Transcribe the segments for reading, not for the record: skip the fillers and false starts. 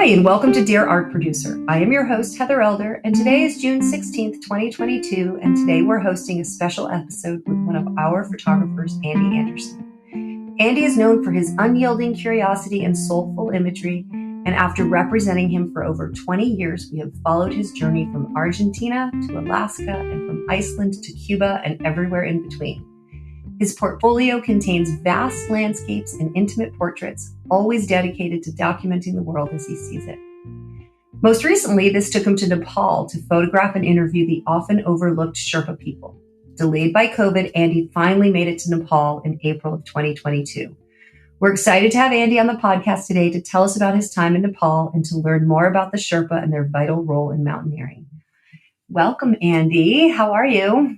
Hi, and welcome to Dear Art Producer. I am your host, Heather Elder, and today is June 16th, 2022, and today we're hosting a special episode with one of our photographers, Andy Anderson. Andy is known for his unyielding curiosity and soulful imagery, and after representing him for over 20 years, we have followed his journey from Argentina to Alaska and from Iceland to Cuba and everywhere in between. His portfolio contains vast landscapes and intimate portraits, always dedicated to documenting the world as he sees it. Most recently, this took him to Nepal to photograph and interview the often overlooked Sherpa people. Delayed by COVID, Andy finally made it to Nepal in April of 2022. We're excited to have Andy on the podcast today to tell us about his time in Nepal and to learn more about the Sherpa and their vital role in mountaineering. Welcome, Andy. How are you?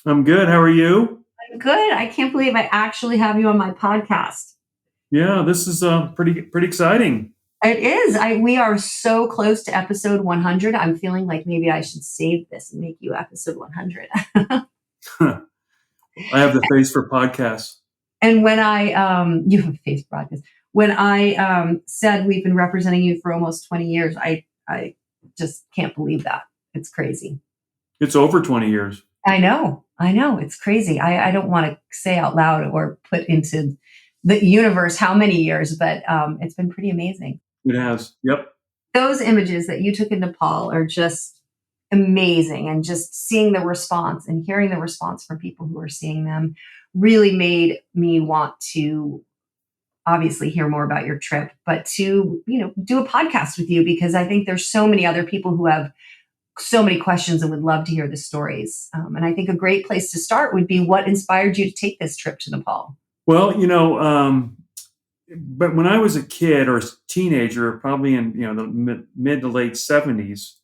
I'm good. How are you? Good. I can't believe I actually have you on my podcast. Yeah, this is pretty exciting. It is. We are so close to episode 100. I'm feeling like maybe I should save this and make you episode 100. I have the face for podcasts. And when you have a face for podcasts. When I said we've been representing you for almost 20 years, I just can't believe that. It's crazy. It's over 20 years. I know. It's crazy. I don't want to say out loud or put into the universe how many years, but it's been pretty amazing. It has. Yep. Those images that you took in Nepal are just amazing. And just seeing the response and hearing the response from people who are seeing them really made me want to obviously hear more about your trip, but to, do a podcast with you, because I think there's so many other people who have so many questions and would love to hear the stories. And I think a great place to start would be what inspired you to take this trip to Nepal? Well, but when I was a kid or a teenager, probably in the mid to late 70s,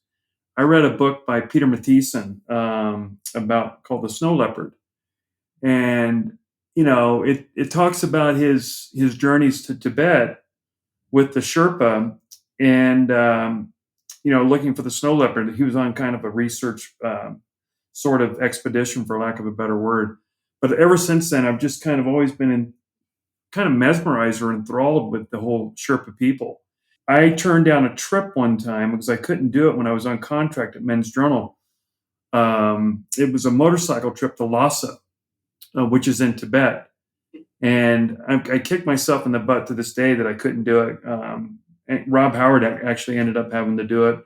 I read a book by Peter Matthiessen called The Snow Leopard. And, it talks about his journeys to Tibet with the Sherpa and, looking for the snow leopard. He was on kind of a research sort of expedition, for lack of a better word. But ever since then, I've just kind of always been kind of mesmerized or enthralled with the whole Sherpa people. I turned down a trip one time because I couldn't do it when I was on contract at Men's Journal. It was a motorcycle trip to Lhasa, which is in Tibet. And I kicked myself in the butt to this day that I couldn't do it. And Rob Howard actually ended up having to do it.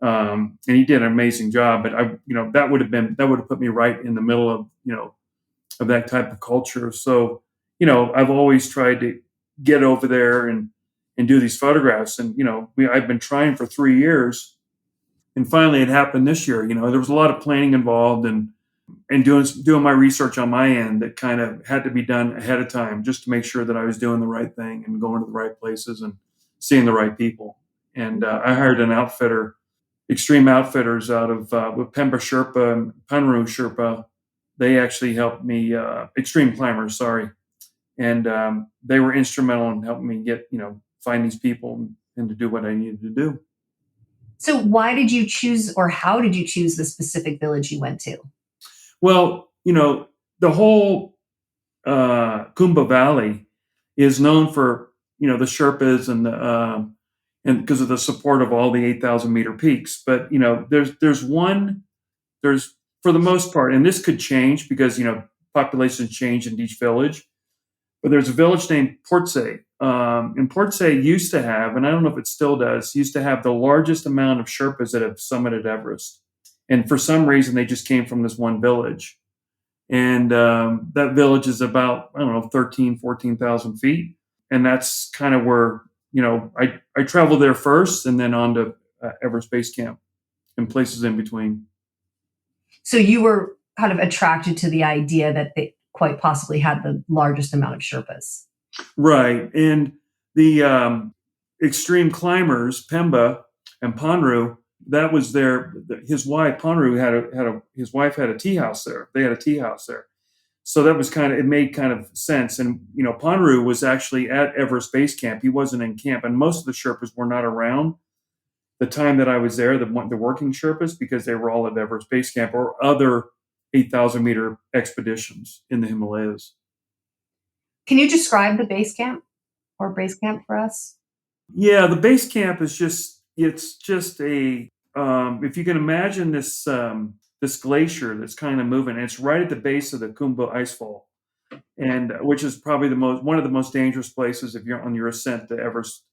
And he did an amazing job, but that would have put me right in the middle of that type of culture. So, I've always tried to get over there and do these photographs. And, I've been trying for 3 years, and finally it happened this year. There was a lot of planning involved and doing my research on my end that kind of had to be done ahead of time just to make sure that I was doing the right thing and going to the right places and seeing the right people. And I hired an outfitter, Extreme Outfitters out of with Pemba Sherpa and Panru Sherpa. They actually helped me, Extreme Climbers, sorry. And they were instrumental in helping me find these people and to do what I needed to do. So why did you choose, or how did you choose the specific village you went to? Well, the whole Kumbha Valley is known for, the Sherpas and because of the support of all the 8,000 meter peaks. But, there's for the most part, and this could change because, populations change in each village, but there's a village named Portsay. And Portsay used to have, and I don't know if it still does, used to have the largest amount of Sherpas that have summited Everest. And for some reason, they just came from this one village. And that village is about, 14,000 feet. And that's kind of where, I traveled there first and then on to Everest Base Camp and places in between. So you were kind of attracted to the idea that they quite possibly had the largest amount of Sherpas. Right. And the extreme climbers, Pemba and Panru, that was his wife, Panru, his wife had a tea house there. They had a tea house there. So that was it made kind of sense. And, Panru was actually at Everest Base Camp. He wasn't in camp. And most of the Sherpas were not around the time that I was there, the working Sherpas, because they were all at Everest Base Camp or other 8,000 meter expeditions in the Himalayas. Can you describe the base camp or base camp for us? Yeah, the base camp is it's just a, if you can imagine this glacier that's kind of moving, and it's right at the base of the Kumba icefall, and which is probably one of the most dangerous places if you're on your ascent to Everest,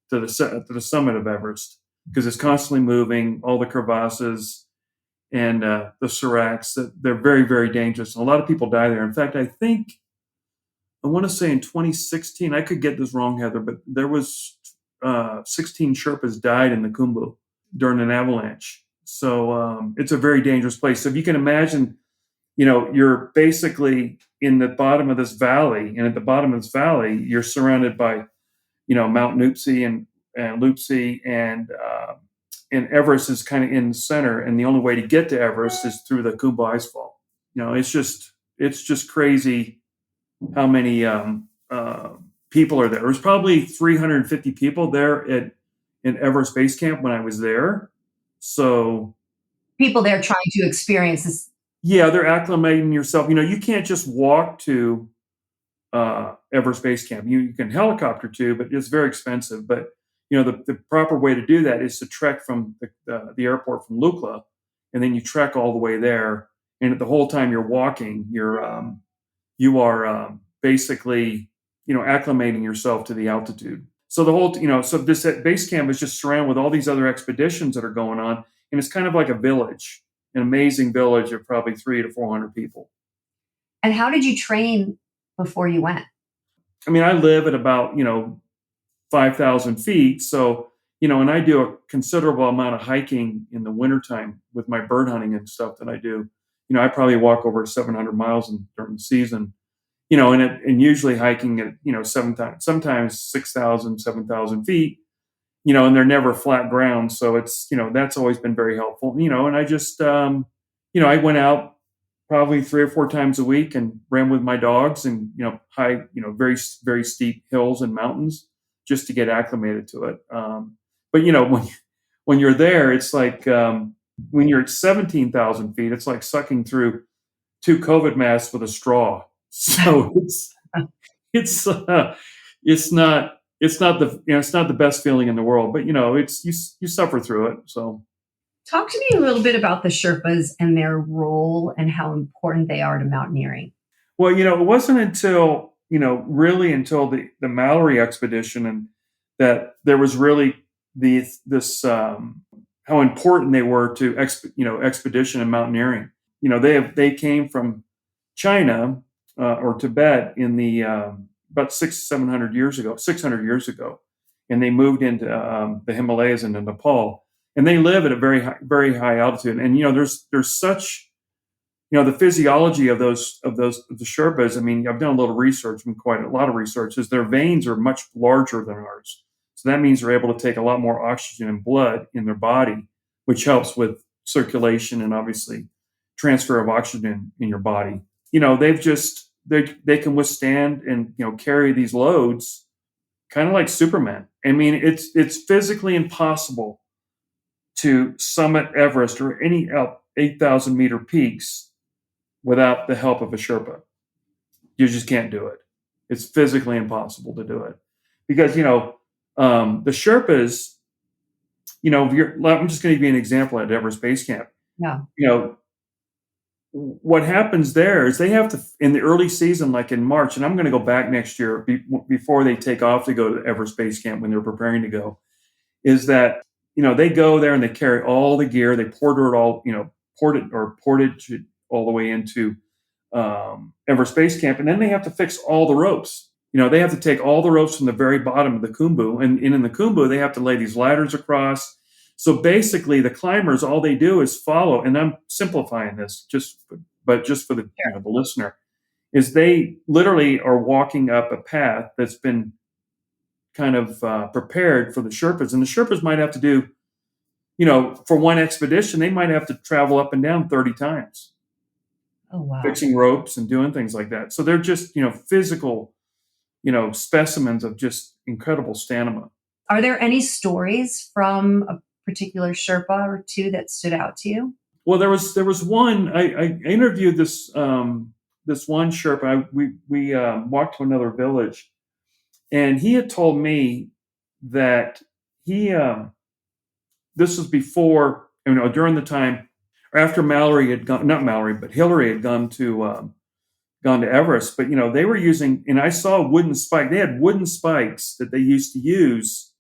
to the summit of Everest, because it's constantly moving, all the crevasses and the seracs. They're very, very dangerous. And a lot of people die there. In fact, I want to say in 2016, I could get this wrong, Heather, but there was 16 Sherpas died in the Khumbu during an avalanche. So it's a very dangerous place. So if you can imagine, you're basically in the bottom of this valley, and at the bottom of this valley, you're surrounded by, Mount Nuptse and Lupse, and Everest is kind of in the center. And the only way to get to Everest is through the Khumbu icefall. It's just crazy how many people are there. There was probably 350 people there in Everest Base Camp when I was there. So People there trying to experience this. yeah, they're acclimating yourself. You can't just walk to Everest Base Camp. You can helicopter to, but it's very expensive. But the proper way to do that is to trek from the airport from Lukla, and then you trek all the way there. And the whole time you're walking, you are basically acclimating yourself to the altitude. So so this base camp is just surrounded with all these other expeditions that are going on, and it's kind of like a village, an amazing village of probably 300 to 400 people. And how did you train before you went? I mean, I live at about 5,000 feet, so and I do a considerable amount of hiking in the wintertime with my bird hunting and stuff that I do. I probably walk over 700 miles during the season. And usually hiking at, sometimes 6,000, 7,000 feet, and they're never flat ground. So it's, that's always been very helpful, and I just, I went out probably 3 or 4 times a week and ran with my dogs and, high, very, very steep hills and mountains just to get acclimated to it. But, when you're there, it's like, when you're at 17,000 feet, it's like sucking through 2 COVID masks with a straw. So it's not the best feeling in the world, but it's you suffer through it. So Talk to me a little bit about the Sherpas and their role and how important they are to mountaineering. well, it wasn't until really until the Mallory expedition, and that there was really this how important they were to expedition and mountaineering. They came from China or Tibet in the about 600 years ago, and they moved into the Himalayas and into Nepal, and they live at a very high altitude. And there's such the physiology of the Sherpas. I mean, I've done a little research, and quite a lot of research, is their veins are much larger than ours. So that means they're able to take a lot more oxygen and blood in their body, which helps with circulation and obviously transfer of oxygen in your body. They can withstand and carry these loads kind of like Superman. I mean, it's physically impossible to summit Everest or any 8,000-meter peaks without the help of a Sherpa. You just can't do it. It's physically impossible to do it because the Sherpas. I'm just going to give you an example at Everest Base Camp. Yeah. What happens there is they have to, in the early season, like in March, and I'm going to go back next year before they take off to go to Everest Base Camp when they're preparing to go, is that, they go there and they carry all the gear, they portage it all the way into Everest Base Camp, and then they have to fix all the ropes. They have to take all the ropes from the very bottom of the Khumbu, and in the Khumbu, they have to lay these ladders across. So basically, the climbers, all they do is follow, and I'm simplifying this but just for the listener, is they literally are walking up a path that's been kind of prepared for the Sherpas. And the Sherpas might have to do, for one expedition, they might have to travel up and down 30 times. Oh, wow. Fixing ropes and doing things like that. So they're just, physical, specimens of just incredible stamina. Are there any stories from a particular Sherpa or two that stood out to you? Well, there was one. I interviewed this one Sherpa. We walked to another village, and he had told me that he, this was before, during the time, or after Mallory had gone, not Mallory, but Hillary had gone to Everest. But, they were using, and I saw wooden spike. They had wooden spikes that they used to use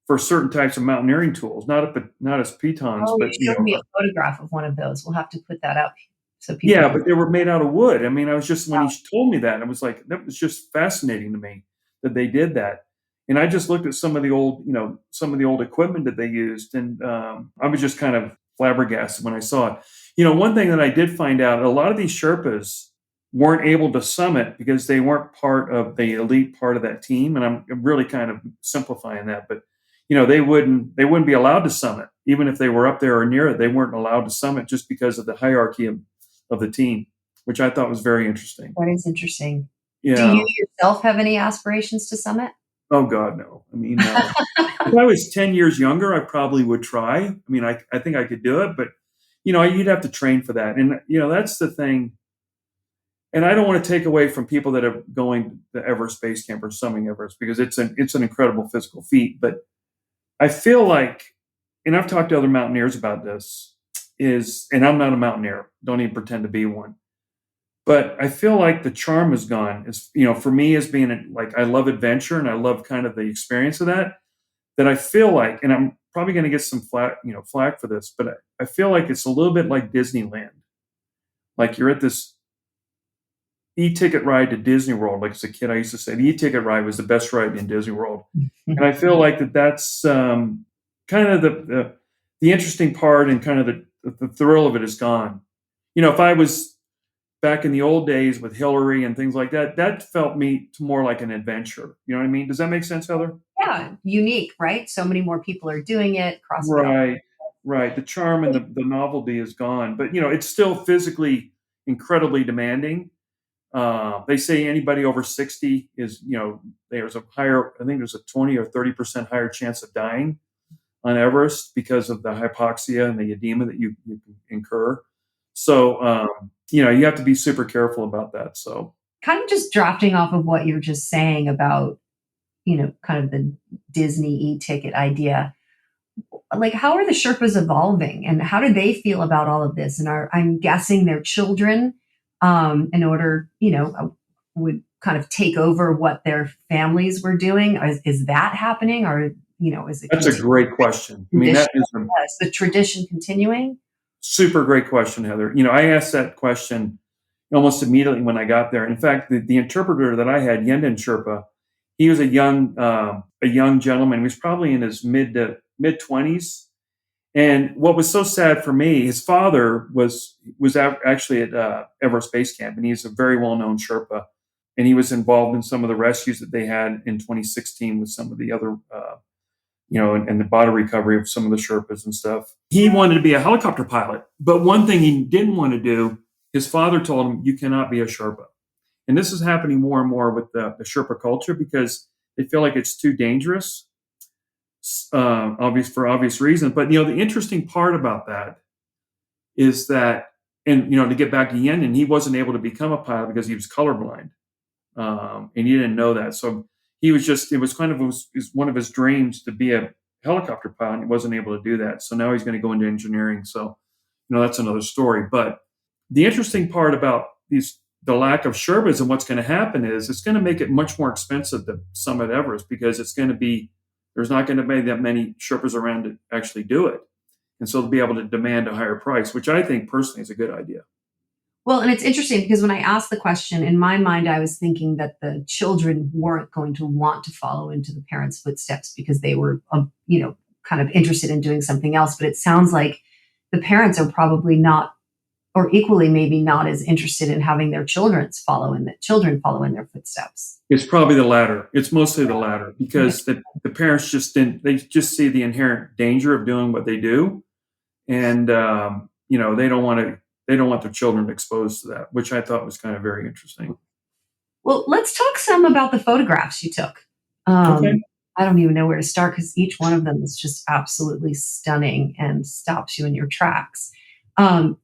for certain types of mountaineering tools, not as pitons, Oh, you but, showed me a photograph of one of those. We'll have to put that up so people yeah, can. but they were made out of wood. I mean, I was just, when he told me that, I was like, that was just fascinating to me that they did that. And I just looked at some of the old equipment that they used, and I was just kind of flabbergasted when I saw it. One thing that I did find out, a lot of these Sherpas weren't able to summit because they weren't part of the elite part of that team. And I'm really kind of simplifying that, but they wouldn't be allowed to summit, even if they were up there or near it. They weren't allowed to summit just because of the hierarchy of the team, which I thought was very interesting. That is interesting. Do Yeah. you yourself have any aspirations to summit? Oh God, no. I mean, if I was 10 years younger, I probably would try. I mean, I think I could do it, but you'd have to train for that. And that's the thing. And I don't want to take away from people that are going to Everest Base Camp or summiting Everest, because it's an incredible physical feat. But I feel like, and I've talked to other mountaineers about this, and I'm not a mountaineer, don't even pretend to be one. But I feel like the charm is gone. It's, for me, as being like, I love adventure and I love kind of the experience of that I feel like, and I'm probably going to get some flack for this, but I feel like it's a little bit like Disneyland. Like you're at this e-ticket ride to Disney World. Like as a kid, I used to say the e-ticket ride was the best ride in Disney World. And I feel like that's kind of the interesting part, and kind of the thrill of it is gone. If I was back in the old days with Hillary and things like that, that felt me more like an adventure. You know what I mean? Does that make sense, Heather? Yeah, unique, right? So many more people are doing it. Right. The charm and the novelty is gone, but it's still physically incredibly demanding. They say anybody over 60 is, there's a higher, I think there's a 20 or 30% higher chance of dying on Everest because of the hypoxia and the edema that you incur. So, you have to be super careful about that. So, kind of just drafting off of what you're just saying about, kind of the Disney e-ticket idea. Like, how are the Sherpas evolving, and how do they feel about all of this? And I'm guessing their children, in order, would kind of take over what their families were doing. Is that happening, or is it? That's a great question. I mean, that is the tradition continuing. Super great question, Heather. I asked that question almost immediately when I got there. In fact, the interpreter that I had, Yenden Sherpa, he was a young gentleman. He was probably in his mid 20s. And what was so sad for me, his father was actually at Everest Base Camp, and he's a very well-known Sherpa. And he was involved in some of the rescues that they had in 2016 with some of the other, and the body recovery of some of the Sherpas and stuff. He wanted to be a helicopter pilot, but one thing he didn't want to do, his father told him, you cannot be a Sherpa. And this is happening more and more with the Sherpa culture, because they feel like it's too dangerous, for obvious reasons. But, the interesting part about that is that, and, to get back to Yen, he wasn't able to become a pilot because he was colorblind. And he didn't know that. So he was it was one of his dreams to be a helicopter pilot, and he wasn't able to do that. So now he's going to go into engineering. So, that's another story. But the interesting part about the lack of Sherpas and what's going to happen is it's going to make it much more expensive to summit Everest, because there's not going to be that many Sherpas around to actually do it. And so they'll be able to demand a higher price, which I think personally is a good idea. Well, and it's interesting because when I asked the question, in my mind, I was thinking that the children weren't going to want to follow into the parents' footsteps because they were, kind of interested in doing something else. But it sounds like the parents are probably not, or equally maybe not, as interested in having their children follow in their footsteps. It's probably the latter. It's mostly the latter, because the parents they just see the inherent danger of doing what they do. And, they don't want their children exposed to that, which I thought was kind of very interesting. Well, let's talk some about the photographs you took. Okay. I don't even know where to start, because each one of them is just absolutely stunning and stops you in your tracks.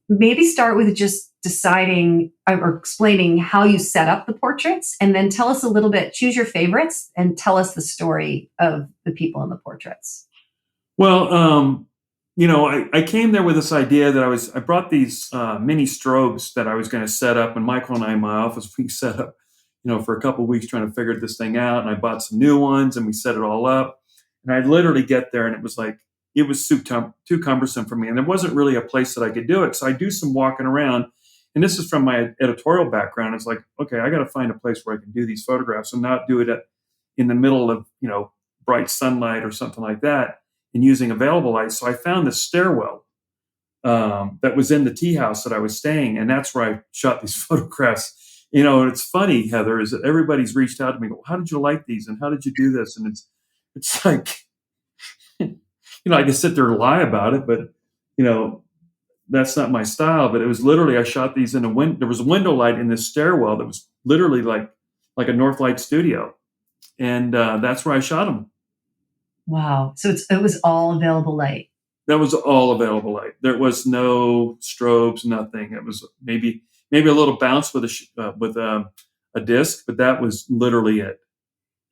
Maybe start with just deciding or explaining how you set up the portraits, and then tell us a little bit, choose your favorites and tell us the story of the people in the portraits. Well, I came there with this idea that I brought these mini strobes that I was going to set up, and Michael and I in my office, we set up, for a couple of weeks trying to figure this thing out. And I bought some new ones and we set it all up. And I literally get there and it was like, it was too cumbersome for me. And there wasn't really a place that I could do it. So I do some walking around. And this is from my editorial background. It's like, okay, I got to find a place where I can do these photographs and not do it in the middle of, bright sunlight or something like that, and using available light. So I found this stairwell that was in the tea house that I was staying. And that's where I shot these photographs. And it's funny, Heather, is that everybody's reached out to me, how did you like these? And how did you do this? And it's like, I can sit there and lie about it, but, that's not my style. But it was literally, I shot these in there was a window light in this stairwell that was literally like a Northlight studio. And that's where I shot them. Wow. So it was all available light. That was all available light. There was no strobes, nothing. It was maybe a little bounce with a disc, but that was literally it.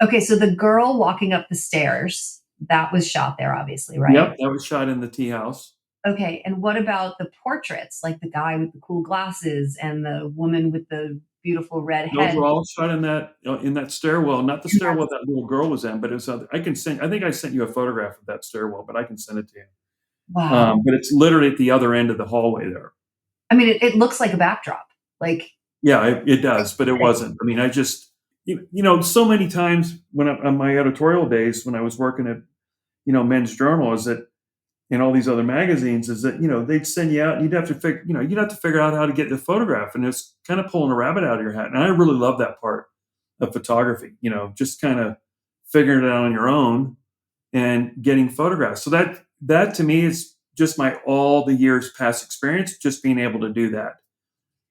Okay. So the girl walking up the stairs, that was shot there, obviously, right? Yep. That was shot in the tea house. Okay. And what about the portraits, like the guy with the cool glasses and the woman with the beautiful red head? Those were all shot in that stairwell, not the stairwell that little girl was in, but it was. I think I sent you a photograph of that stairwell, but I can send it to you. Wow. But it's literally at the other end of the hallway there. I mean, it looks like a backdrop. Yeah, it does, but it wasn't. I mean, I just, so many times on my editorial days when I was working at, Men's Journal, is that in all these other magazines, is that, they'd send you out and you'd have to figure out how to get the photograph, and it's kind of pulling a rabbit out of your hat. And I really love that part of photography, just kind of figuring it out on your own and getting photographs. So that to me is just all the years past experience, just being able to do that.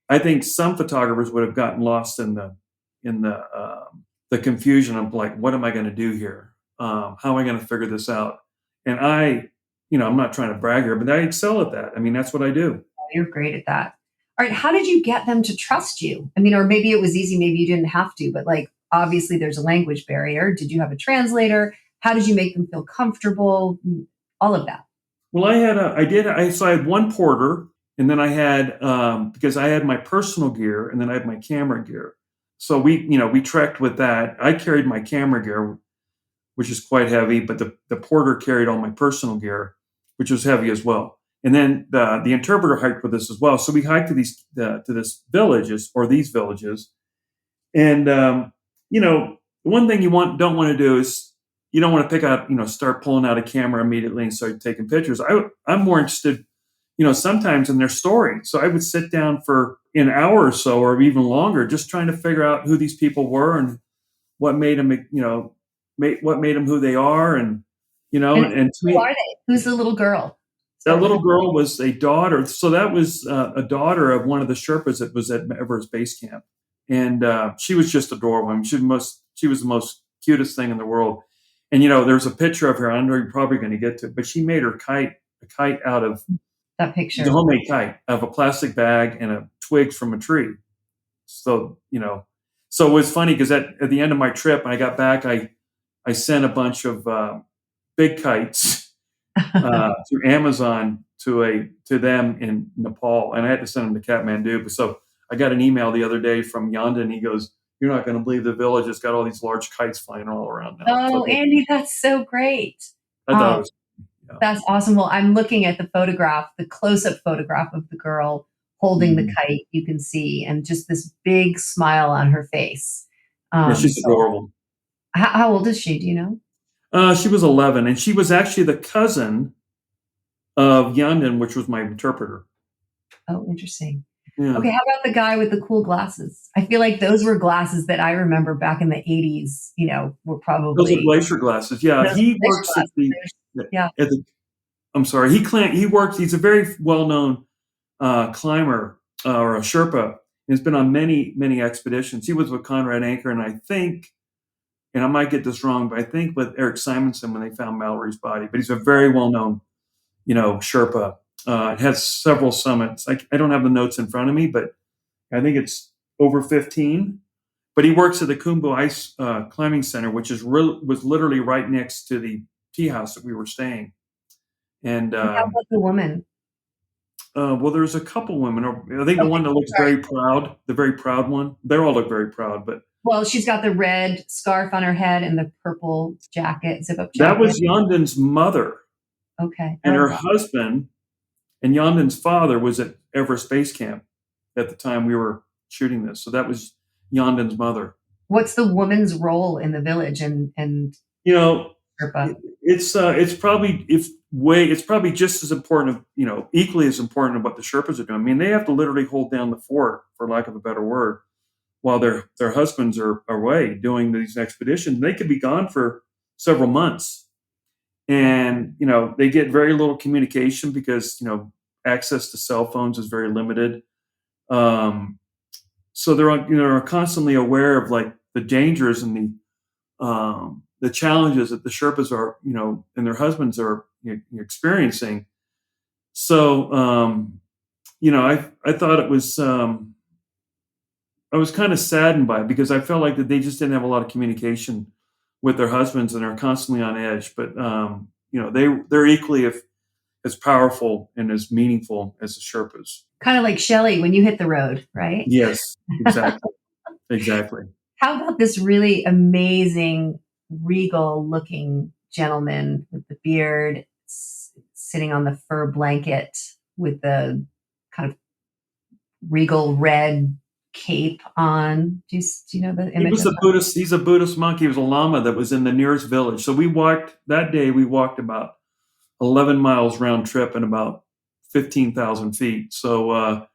I think some photographers would have gotten lost in the confusion of like, what am I going to do here? How am I going to figure this out? And I'm not trying to brag here, but I excel at that. I mean, that's what I do. You're great at that. All right. How did you get them to trust you? I mean, or maybe it was easy, maybe you didn't have to, but obviously there's a language barrier. Did you have a translator? How did you make them feel comfortable? All of that. Well, I had one porter, and then I had, because I had my personal gear and then I had my camera gear. So we trekked with that. I carried my camera gear, which is quite heavy, but the porter carried all my personal gear, which was heavy as well. And then the interpreter hiked with us as well. So we hiked to these villages. And, one thing you don't want to do is you don't want to pick out, start pulling out a camera immediately and start taking pictures. I'm more interested, sometimes in their story. So I would sit down for an hour or so, or even longer, just trying to figure out who these people were and what made them, what made them who they are. And to me, who are they? Who's the little girl? That little girl was a daughter. So that was a daughter of one of the Sherpas that was at Everest Base Camp. And she was just adorable. I mean, she was the most cutest thing in the world. And, there's a picture of her. I know you're probably going to get to it, but she made her a kite out of that picture, the homemade kite, of a plastic bag and a twigs from a tree. So, so it was funny because at the end of my trip, when I got back, I sent a bunch of big kites through Amazon to them in Nepal, and I had to send them to Kathmandu. So I got an email the other day from Yondan. He goes, "You're not going to believe the village has got all these large kites flying all around now." Oh, Andy, that's so great. I thought it was, that's awesome. Well, I'm looking at the close-up photograph of the girl holding the kite. You can see, and just this big smile on her face. Yeah, she's adorable. How old is she? Do you know? She was 11, and she was actually the cousin of Yondan, which was my interpreter. Oh, interesting. Yeah. Okay, how about the guy with the cool glasses? I feel like those were glasses that I remember back in the 80s, were probably... Those are glacier glasses. Yeah, he works at I'm sorry. He works, he's a very well-known climber or a Sherpa. He's been on many, many expeditions. He was with Conrad Anker, and I think, and I might get this wrong, but I think with Eric Simonson when they found Mallory's body. But he's a very well-known, Sherpa. It has several summits. I don't have the notes in front of me, but I think it's over 15. But he works at the Kumbu Ice Climbing Center, which was literally right next to the tea house that we were staying. And And how about the woman? well, there's a couple women. I think the one that looks very proud, the very proud one. They all look very proud, but Well, she's got the red scarf on her head and the purple jacket, zip-up that jacket. was Yonden's mother. Okay. And her wow. husband and Yonden's father was at Everest Base Camp at the time we were shooting this. So that was Yonden's mother. What's the woman's role in the village and Sherpa? It's probably just as important, equally as important of what the Sherpas are doing. I mean, they have to literally hold down the fort, for lack of a better word, while their husbands are away doing these expeditions. They could be gone for several months, and they get very little communication because access to cell phones is very limited. So they're constantly aware of like the dangers and the challenges that the Sherpas are, and their husbands are experiencing. So, I thought it was, I was kind of saddened by it because I felt like that they just didn't have a lot of communication with their husbands and are constantly on edge. But, they're equally as powerful and as meaningful as the Sherpas. Kind of like Shelley when you hit the road, right? Yes, exactly. Exactly. How about this really amazing, regal-looking gentleman with the beard sitting on the fur blanket with the kind of regal red cape on? Do you know the image? He's a Buddhist monk. He was a lama that was in the nearest village. So we walked about 11 miles round trip and about 15,000 feet. So, and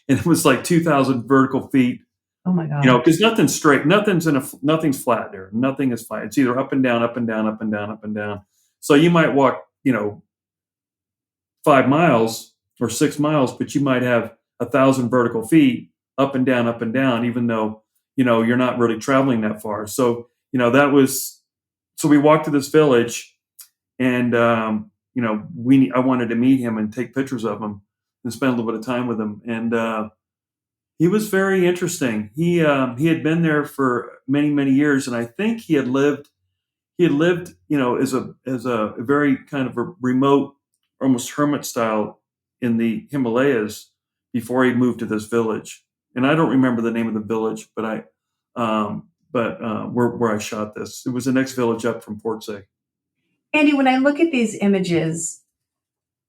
it was like 2,000 vertical feet. Oh my God. Because nothing's straight, nothing's flat there. Nothing is flat. It's either up and down, up and down, up and down, up and down. So you might walk, 5 miles or 6 miles, but you might have 1,000 vertical feet up and down, even though, you're not really traveling that far. So, so we walked to this village and, I wanted to meet him and take pictures of him and spend a little bit of time with him. And, he was very interesting. He had been there for many, many years, and I think he had lived, as a very kind of a remote, almost hermit style in the Himalayas before he moved to this village. And I don't remember the name of the village, but where I shot this, it was the next village up from Port Say. Andy, when I look at these images,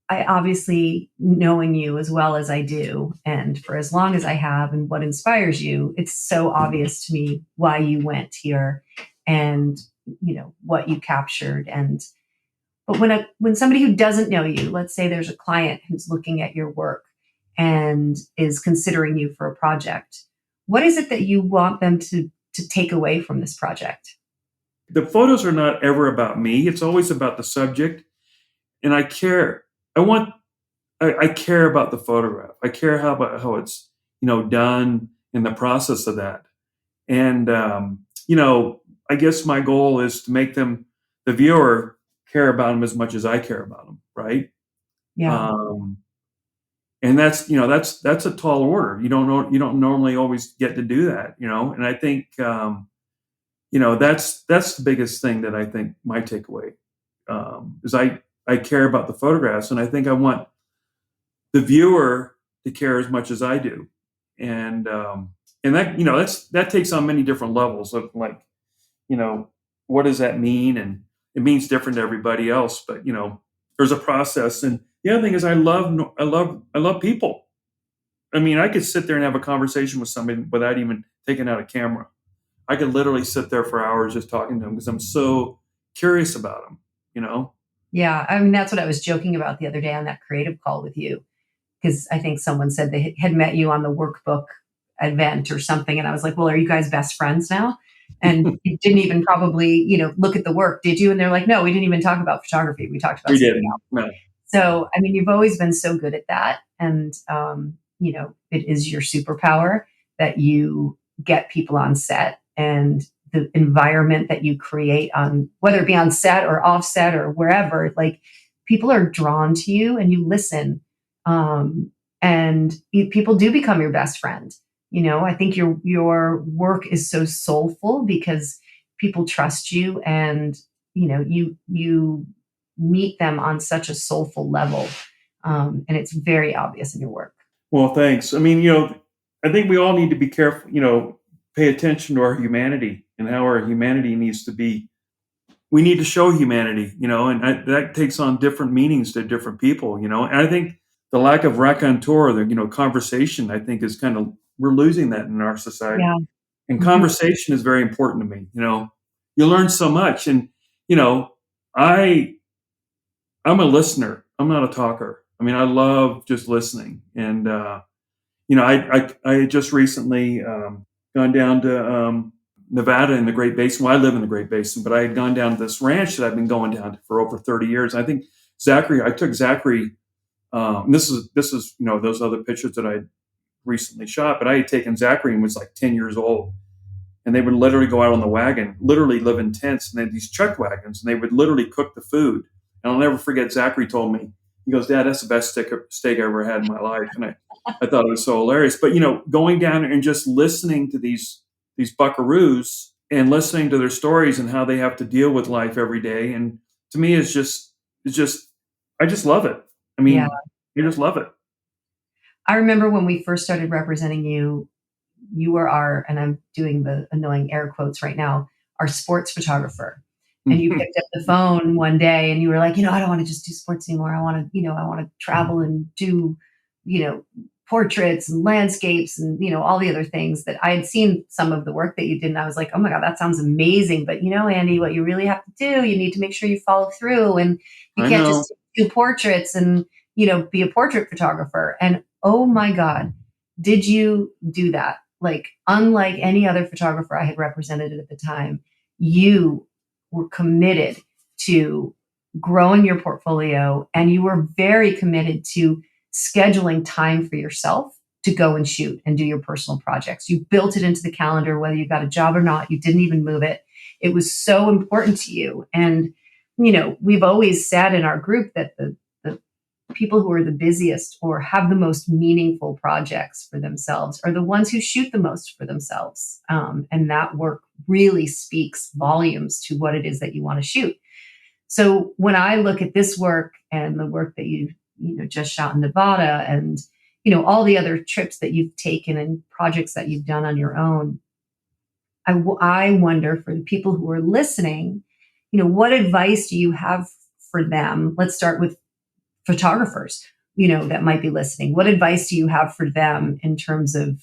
I obviously, knowing you as well as I do, and for as long as I have, and what inspires you, it's so obvious to me why you went here and, what you captured. But when somebody who doesn't know you, let's say there's a client who's looking at your work and is considering you for a project, what is it that you want them to take away from this project? The photos are not ever about me. It's always about the subject. And I care. I care about the photograph. I care about how it's, done in the process of that. And, I guess my goal is to make the viewer care about them as much as I care about them. Right. Yeah. And that's a tall order. You don't normally always get to do that, and I think, that's the biggest thing that I think my takeaway, is I care about the photographs, and I think I want the viewer to care as much as I do. And that, that takes on many different levels of like, what does that mean? And it means different to everybody else, but there's a process. And the other thing is I love people. I mean, I could sit there and have a conversation with somebody without even taking out a camera. I could literally sit there for hours just talking to them because I'm so curious about them, Yeah, I mean, that's what I was joking about the other day on that creative call with you, because I think someone said they had met you on the workbook event or something. And I was like, well, are you guys best friends now? And you didn't even probably, look at the work, did you? And they're like, no, we didn't even talk about photography. We talked about something else. No. So, I mean, you've always been so good at that. And, it is your superpower that you get people on set, and the environment that you create on, whether it be on set or off set or wherever, like people are drawn to you and you listen. And people do become your best friend. I think your work is so soulful because people trust you, and you meet them on such a soulful level, and it's very obvious in your work. Well, thanks. I mean, I think we all need to be careful, pay attention to our humanity and how our humanity needs to be. We need to show humanity, and that takes on different meanings to different people, And I think the lack of raconteur, the conversation, I think is we're losing that in our society. Yeah. And Mhm. conversation is very important to me. You learn so much, and I I'm a listener. I'm not a talker. I mean, I love just listening, and I just recently gone down to Nevada in the Great Basin. Well, I live in the Great Basin, but I had gone down to this ranch that I've been going down to for over 30 years. I think I took Zachary. This is those other pictures that I recently shot, but I had taken Zachary and was like 10 years old, and they would literally go out on the wagon, literally live in tents, and they had these chuck wagons, and they would literally cook the food. And I'll never forget, Zachary told me, he goes, "Dad, that's the best steak I ever had in my life." And I thought it was so hilarious. But, going down and just listening to these buckaroos and listening to their stories and how they have to deal with life every day. And to me, I just love it. I Yeah. mean, I just love it. I remember when we first started representing you, you were our, and I'm doing the annoying air quotes right now, our sports photographer. And you picked up the phone one day and you were like, I don't want to just do sports anymore. I want to travel and do, portraits and landscapes and, all the other things that I had seen some of the work that you did. And I was like, oh my God, that sounds amazing. But Andy, what you really have to do, you need to make sure you follow through, and you can't just do portraits and, be a portrait photographer. And oh my God, did you do that? Like, unlike any other photographer I had represented at the time, you were committed to growing your portfolio, and you were very committed to scheduling time for yourself to go and shoot and do your personal projects. You built it into the calendar, whether you got a job or not. You didn't even move it. It was so important to you. And, we've always said in our group that the people who are the busiest or have the most meaningful projects for themselves are the ones who shoot the most for themselves. And that work really speaks volumes to what it is that you want to shoot. So when I look at this work and the work that you just shot in Nevada, and all the other trips that you've taken and projects that you've done on your own, I wonder, for the people who are listening, what advice do you have for them? Let's start with photographers, that might be listening. What advice do you have for them in terms of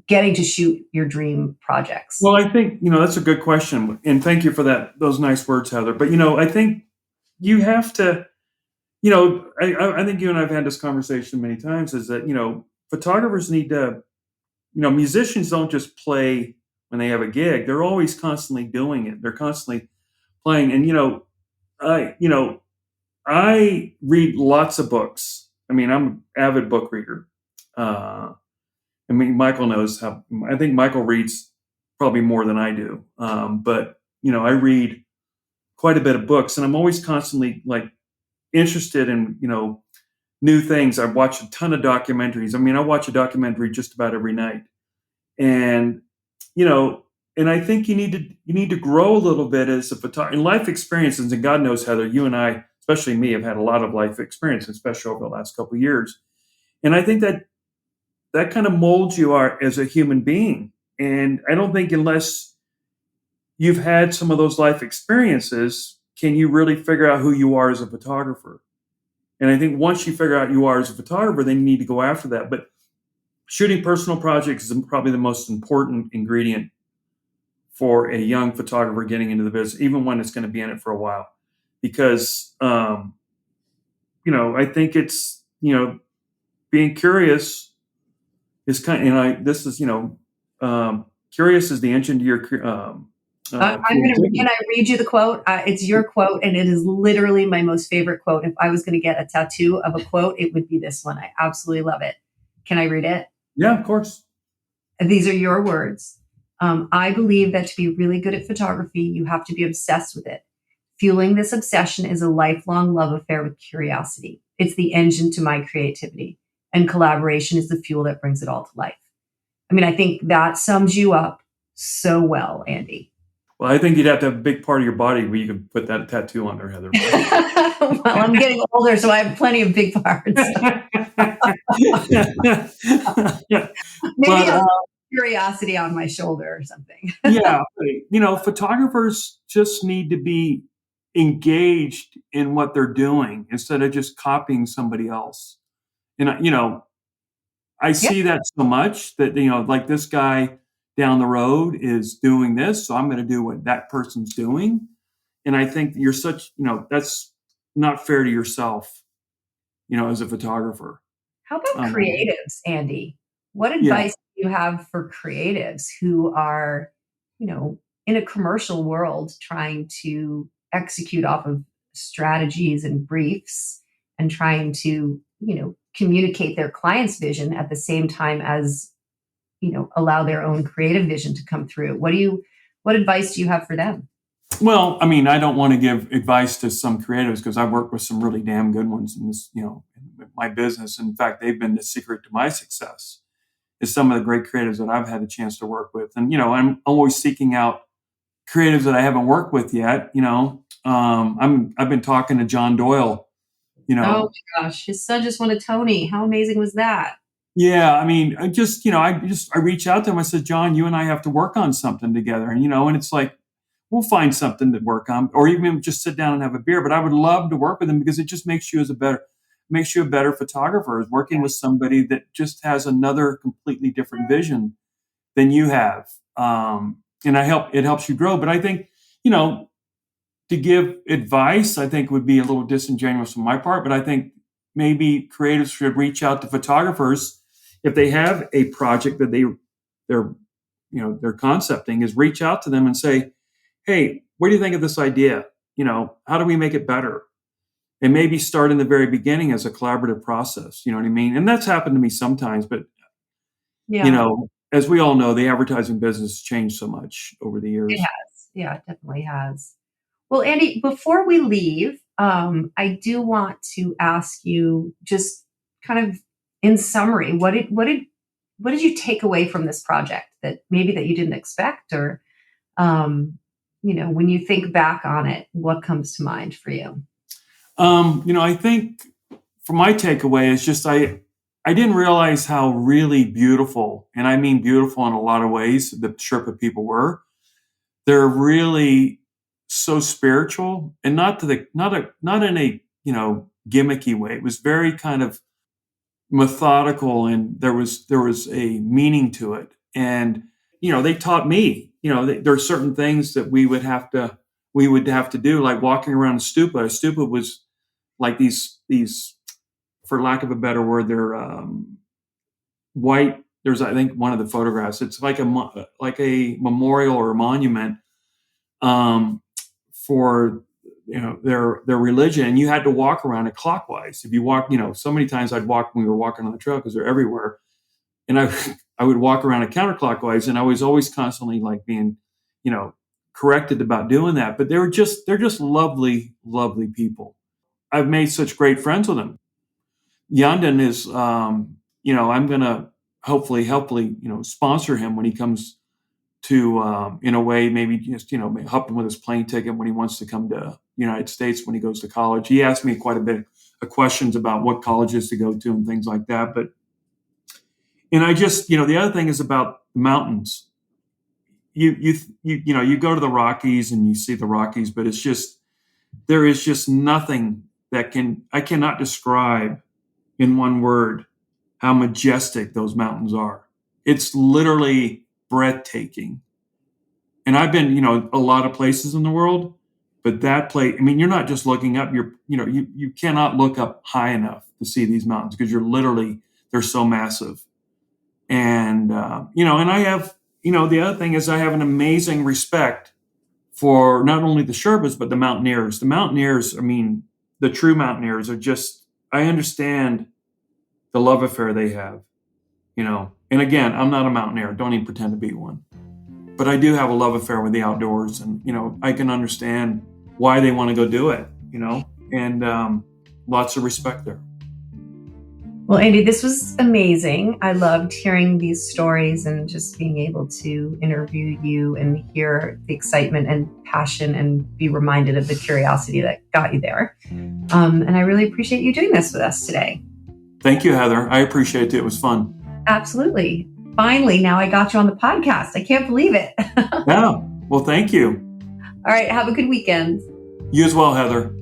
getting to shoot your dream projects? Well, I think, that's a good question. And thank you for those nice words, Heather. But, I think you have to, I think you and I have had this conversation many times, is that, photographers need to, musicians don't just play when they have a gig. They're always constantly doing it. They're constantly playing. And, I read lots of books. I mean, I'm an avid book reader. I mean, Michael knows how. I think Michael reads probably more than I do. But I read quite a bit of books, and I'm always constantly interested in new things. I watch a ton of documentaries. I mean, I watch a documentary just about every night, and and I think you need to grow a little bit as a photographer. And life experiences, and God knows, Heather, you and I, especially me, have had a lot of life experience, especially over the last couple of years. And I think that kind of molds you as a human being. And I don't think unless you've had some of those life experiences, can you really figure out who you are as a photographer. And I think once you figure out who you are as a photographer, then you need to go after that. But shooting personal projects is probably the most important ingredient for a young photographer getting into the business, even when it's going to be in it for a while. Because, I think it's, being curious is curious is the engine to your, Can I read you the quote? It's your quote, and it is literally my most favorite quote. If I was going to get a tattoo of a quote, it would be this one. I absolutely love it. Can I read it? Yeah, of course. These are your words. I believe that to be really good at photography, you have to be obsessed with it. Fueling this obsession is a lifelong love affair with curiosity. It's the engine to my creativity, and collaboration is the fuel that brings it all to life. I mean, I think that sums you up so well, Andy. Well, I think you'd have to have a big part of your body where you could put that tattoo on there, Heather. Well, I'm getting older, so I have plenty of big parts. Maybe I'll have curiosity on my shoulder or something. Yeah, photographers just need to be engaged in what they're doing instead of just copying somebody else. And I see that so much that like this guy down the road is doing this, so I'm going to do what that person's doing. And I think you're that's not fair to yourself, as a photographer. How about creatives, Andy? What Yeah. advice do you have for creatives who are, in a commercial world trying to execute off of strategies and briefs and trying to, communicate their client's vision at the same time as, allow their own creative vision to come through? What advice do you have for them? Well, I mean, I don't want to give advice to some creatives because I've worked with some really damn good ones in this, in my business. In fact, they've been the secret to my success is some of the great creatives that I've had a chance to work with. And, I'm always seeking out creatives that I haven't worked with yet. I've been talking to John Doyle, Oh my gosh, his son just won a Tony. How amazing was that? Yeah, I mean, I reach out to him. I said, John, you and I have to work on something together. And it's like, we'll find something to work on, or even just sit down and have a beer. But I would love to work with him because it just makes you a better photographer, is working with somebody that just has another completely different vision than you have. And it helps you grow. But I think, to give advice, I think would be a little disingenuous on my part. But I think maybe creatives should reach out to photographers if they have a project that they're concepting, is reach out to them and say, hey, what do you think of this idea? How do we make it better? And maybe start in the very beginning as a collaborative process. You know what I mean? And that's happened to me sometimes, but as we all know, the advertising business has changed so much over the years. It has. Yeah, it definitely has. Well, Andy, before we leave, I do want to ask you, just kind of in summary, what did you take away from this project that maybe that you didn't expect, or when you think back on it, what comes to mind for you? I think for my takeaway is just I didn't realize how really beautiful, and I mean beautiful in a lot of ways, the Sherpa people were. They're really so spiritual, and not in a gimmicky way. It was very kind of methodical, and there was a meaning to it. And they taught me, there are certain things that we would have to do, like walking around a stupa. A stupa was like these, for lack of a better word, they're white. There's, I think, one of the photographs. It's like a memorial or a monument for their religion, and you had to walk around it clockwise. If you walk, so many times I'd walk when we were walking on the trail because they're everywhere, and I would walk around it counterclockwise, and I was always constantly like being, corrected about doing that. But they're just lovely, lovely people. I've made such great friends with them. Yandan is, I'm gonna hopefully, sponsor him when he comes to, in a way, maybe just, help him with his plane ticket when he wants to come to the United States when he goes to college. He asked me quite a bit of questions about what colleges to go to and things like that. And I just, the other thing is about the mountains. You go to the Rockies and you see the Rockies, but there is just nothing I cannot describe in one word how majestic those mountains are. It's literally breathtaking. And I've been, a lot of places in the world, but that place, I mean, you're not just looking up, you cannot look up high enough to see these mountains because they're so massive. And, and I have, the other thing is I have an amazing respect for not only the Sherpas, but the mountaineers. The mountaineers, I mean, the true mountaineers are just, I understand the love affair they have, And again, I'm not a mountaineer. Don't even pretend to be one. But I do have a love affair with the outdoors. And, I can understand why they want to go do it, and lots of respect there. Well, Andy, this was amazing. I loved hearing these stories and just being able to interview you and hear the excitement and passion and be reminded of the curiosity that got you there. And I really appreciate you doing this with us today. Thank you, Heather. I appreciate it. It was fun. Absolutely. Finally, now I got you on the podcast. I can't believe it. Yeah. Well, thank you. All right. Have a good weekend. You as well, Heather.